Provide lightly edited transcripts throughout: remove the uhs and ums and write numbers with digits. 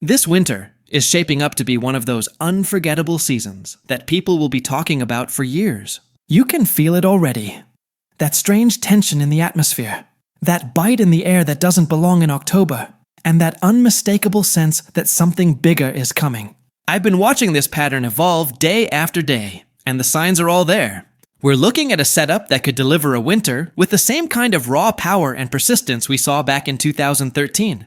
This winter is shaping up to be one of those unforgettable seasons that people will be talking about for years. You can feel it already. That strange tension in the atmosphere, that bite in the air that doesn't belong in October, and that unmistakable sense that something bigger is coming. I've been watching this pattern evolve day after day, and the signs are all there. We're looking at a setup that could deliver a winter with the same kind of raw power and persistence we saw back in 2013.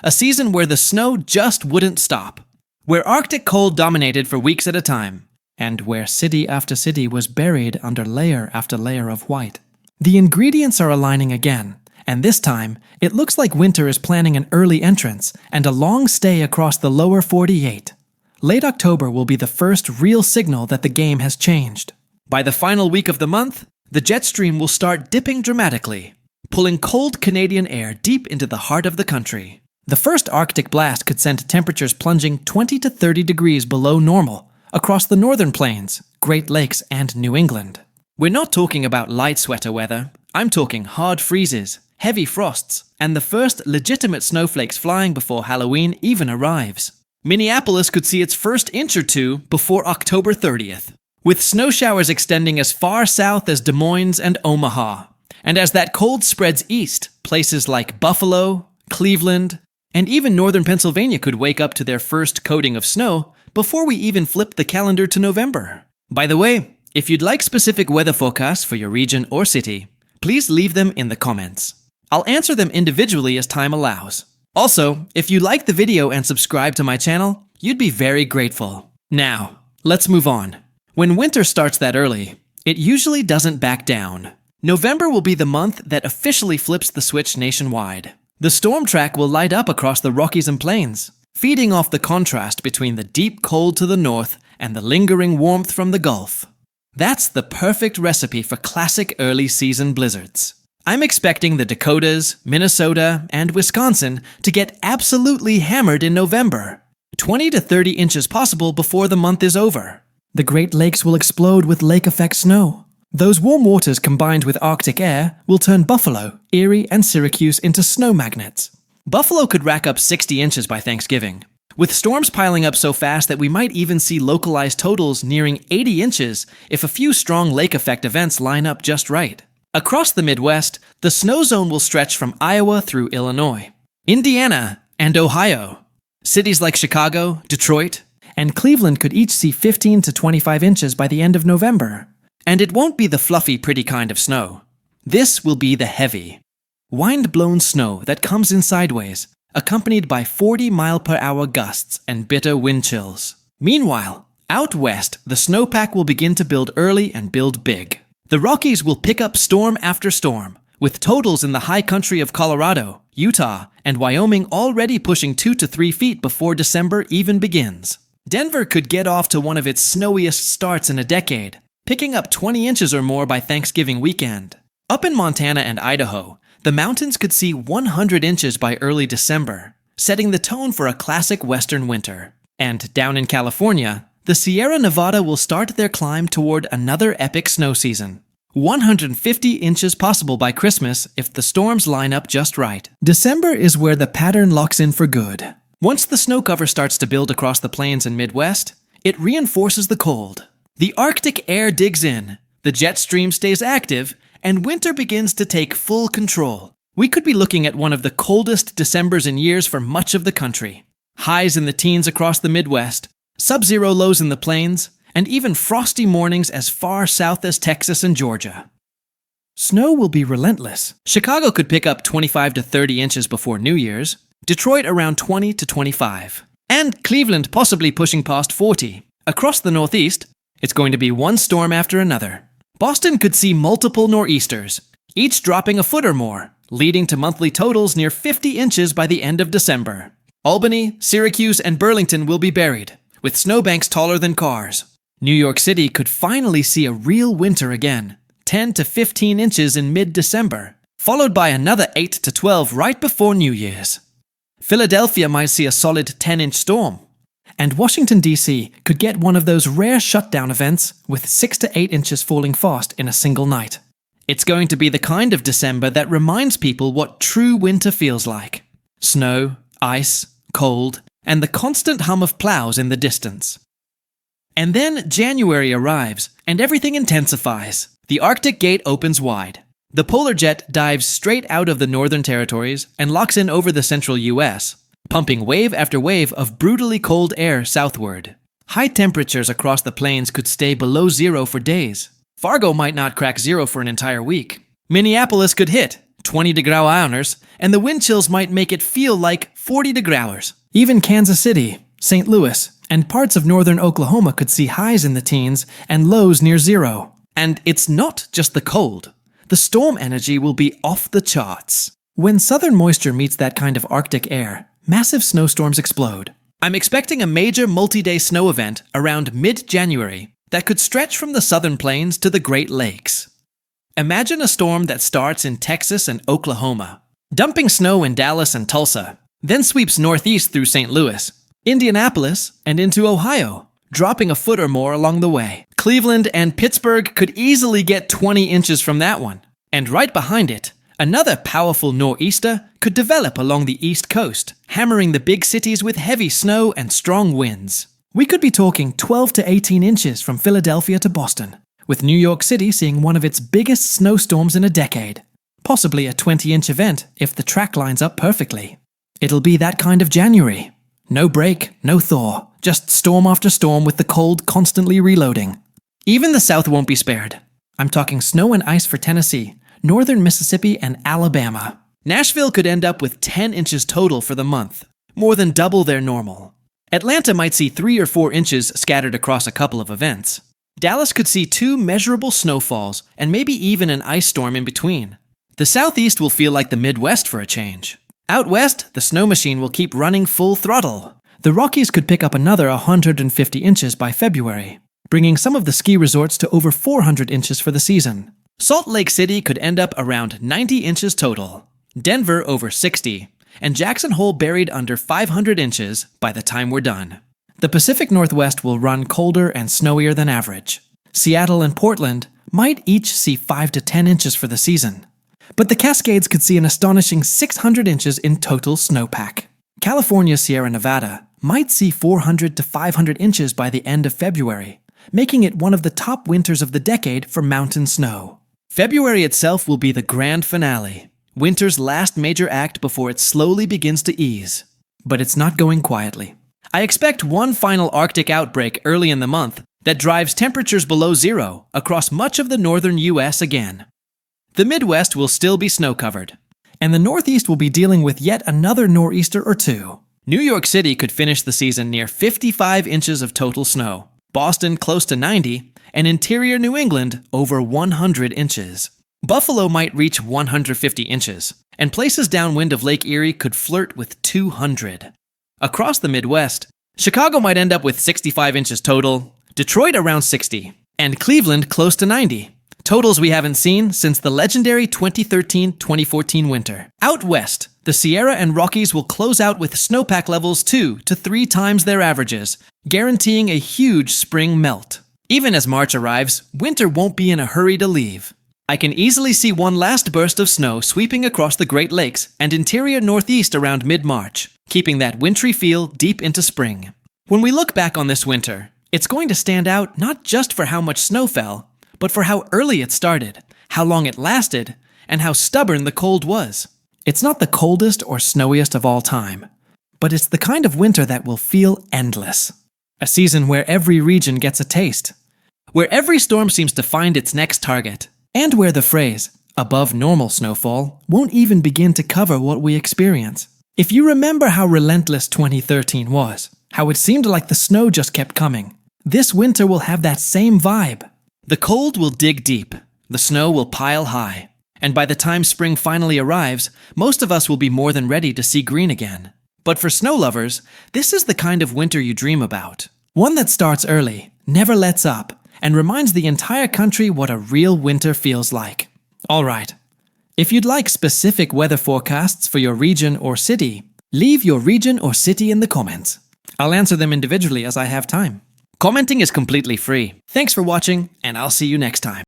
A season where the snow just wouldn't stop, where Arctic cold dominated for weeks at a time, and where city after city was buried under layer after layer of white. The ingredients are aligning again, and this time, it looks like winter is planning an early entrance and a long stay across the lower 48. Late October will be the first real signal that the game has changed. By the final week of the month, the jet stream will start dipping dramatically, pulling cold Canadian air deep into the heart of the country. The first Arctic blast could send temperatures plunging 20 to 30 degrees below normal across the northern plains, Great Lakes, and New England. We're not talking about light sweater weather. I'm talking hard freezes, heavy frosts, and the first legitimate snowflakes flying before Halloween even arrives. Minneapolis could see its first inch or two before October 30th, with snow showers extending as far south as Des Moines and Omaha. And as that cold spreads east, places like Buffalo, Cleveland, and even northern Pennsylvania could wake up to their first coating of snow before we even flip the calendar to November. By the way, if you'd like specific weather forecasts for your region or city, please leave them in the comments. I'll answer them individually as time allows. Also, if you like the video and subscribe to my channel, you'd be very grateful. Now, let's move on. When winter starts that early, it usually doesn't back down. November will be the month that officially flips the switch nationwide. The storm track will light up across the Rockies and Plains, feeding off the contrast between the deep cold to the north and the lingering warmth from the Gulf. That's the perfect recipe for classic early season blizzards. I'm expecting the Dakotas, Minnesota, and Wisconsin to get absolutely hammered in November. 20 to 30 inches possible before the month is over. The Great Lakes will explode with lake-effect snow. Those warm waters combined with Arctic air will turn Buffalo, Erie, and Syracuse into snow magnets. Buffalo could rack up 60 inches by Thanksgiving, with storms piling up so fast that we might even see localized totals nearing 80 inches if a few strong lake effect events line up just right. Across the Midwest, the snow zone will stretch from Iowa through Illinois, Indiana, and Ohio. Cities like Chicago, Detroit, and Cleveland could each see 15 to 25 inches by the end of November. And it won't be the fluffy, pretty kind of snow. This will be the heavy, wind-blown snow that comes in sideways, accompanied by 40-mile-per-hour gusts and bitter wind chills. Meanwhile, out west, the snowpack will begin to build early and build big. The Rockies will pick up storm after storm, with totals in the high country of Colorado, Utah, and Wyoming already pushing 2 to 3 feet before December even begins. Denver could get off to one of its snowiest starts in a decade, picking up 20 inches or more by Thanksgiving weekend. Up in Montana and Idaho, the mountains could see 100 inches by early December, setting the tone for a classic western winter. And down in California, the Sierra Nevada will start their climb toward another epic snow season. 150 inches possible by Christmas if the storms line up just right. December is where the pattern locks in for good. Once the snow cover starts to build across the plains and Midwest, it reinforces the cold. The Arctic air digs in, the jet stream stays active, and winter begins to take full control. We could be looking at one of the coldest Decembers in years for much of the country. Highs in the teens across the Midwest, sub-zero lows in the plains, and even frosty mornings as far south as Texas and Georgia. Snow will be relentless. Chicago could pick up 25 to 30 inches before New Year's, Detroit around 20 to 25, and Cleveland possibly pushing past 40. Across the Northeast, it's going to be one storm after another. Boston could see multiple nor'easters, each dropping a foot or more, leading to monthly totals near 50 inches by the end of December. Albany, Syracuse, and Burlington will be buried, with snowbanks taller than cars. New York City could finally see a real winter again, 10 to 15 inches in mid-December, followed by another 8 to 12 right before New Year's. Philadelphia might see a solid 10-inch storm, and Washington, D.C. could get one of those rare shutdown events with 6 to 8 inches falling fast in a single night. It's going to be the kind of December that reminds people what true winter feels like. Snow, ice, cold, and the constant hum of plows in the distance. And then January arrives, and everything intensifies. The Arctic gate opens wide. The polar jet dives straight out of the northern territories and locks in over the central US, pumping wave after wave of brutally cold air southward. High temperatures across the plains could stay below zero for days. Fargo might not crack zero for an entire week. Minneapolis could hit 20 degree hours, and the wind chills might make it feel like 40 degree hours. Even Kansas City, St. Louis, and parts of northern Oklahoma could see highs in the teens and lows near zero. And it's not just the cold. The storm energy will be off the charts. When southern moisture meets that kind of Arctic air, massive snowstorms explode. I'm expecting a major multi-day snow event around mid-January that could stretch from the southern plains to the Great Lakes. Imagine a storm that starts in Texas and Oklahoma, dumping snow in Dallas and Tulsa, then sweeps northeast through St. Louis, Indianapolis, and into Ohio, dropping a foot or more along the way. Cleveland and Pittsburgh could easily get 20 inches from that one. And right behind it, another powerful nor'easter could develop along the East Coast, hammering the big cities with heavy snow and strong winds. We could be talking 12 to 18 inches from Philadelphia to Boston, with New York City seeing one of its biggest snowstorms in a decade. Possibly a 20-inch event if the track lines up perfectly. It'll be that kind of January. No break, no thaw, just storm after storm with the cold constantly reloading. Even the South won't be spared. I'm talking snow and ice for Tennessee, northern Mississippi, and Alabama. Nashville could end up with 10 inches total for the month, more than double their normal. Atlanta might see 3 or 4 inches scattered across a couple of events. Dallas could see 2 measurable snowfalls and maybe even an ice storm in between. The Southeast will feel like the Midwest for a change. Out west, the snow machine will keep running full throttle. The Rockies could pick up another 150 inches by February, bringing some of the ski resorts to over 400 inches for the season. Salt Lake City could end up around 90 inches total, Denver over 60, and Jackson Hole buried under 500 inches by the time we're done. The Pacific Northwest will run colder and snowier than average. Seattle and Portland might each see 5 to 10 inches for the season. But the Cascades could see an astonishing 600 inches in total snowpack. California's Sierra Nevada might see 400 to 500 inches by the end of February, making it one of the top winters of the decade for mountain snow. February itself will be the grand finale, winter's last major act before it slowly begins to ease. But it's not going quietly. I expect one final Arctic outbreak early in the month that drives temperatures below zero across much of the northern US again. The Midwest will still be snow-covered, and the Northeast will be dealing with yet another nor'easter or two. New York City could finish the season near 55 inches of total snow, Boston close to 90, and interior New England over 100 inches. Buffalo might reach 150 inches, and places downwind of Lake Erie could flirt with 200. Across the Midwest, Chicago might end up with 65 inches total, Detroit around 60, and Cleveland close to 90. Totals we haven't seen since the legendary 2013-2014 winter. Out west, the Sierra and Rockies will close out with snowpack levels 2 to 3 times their averages, guaranteeing a huge spring melt. Even as March arrives, winter won't be in a hurry to leave. I can easily see one last burst of snow sweeping across the Great Lakes and interior Northeast around mid-March, keeping that wintry feel deep into spring. When we look back on this winter, it's going to stand out not just for how much snow fell, but for how early it started, how long it lasted, and how stubborn the cold was. It's not the coldest or snowiest of all time, but it's the kind of winter that will feel endless. A season where every region gets a taste, where every storm seems to find its next target, and where the phrase, above normal snowfall, won't even begin to cover what we experience. If you remember how relentless 2013 was, how it seemed like the snow just kept coming, this winter will have that same vibe. The cold will dig deep, the snow will pile high, and by the time spring finally arrives, most of us will be more than ready to see green again. But for snow lovers, this is the kind of winter you dream about. One that starts early, never lets up, and reminds the entire country what a real winter feels like. Alright, if you'd like specific weather forecasts for your region or city, leave your region or city in the comments. I'll answer them individually as I have time. Commenting is completely free. Thanks for watching, and I'll see you next time.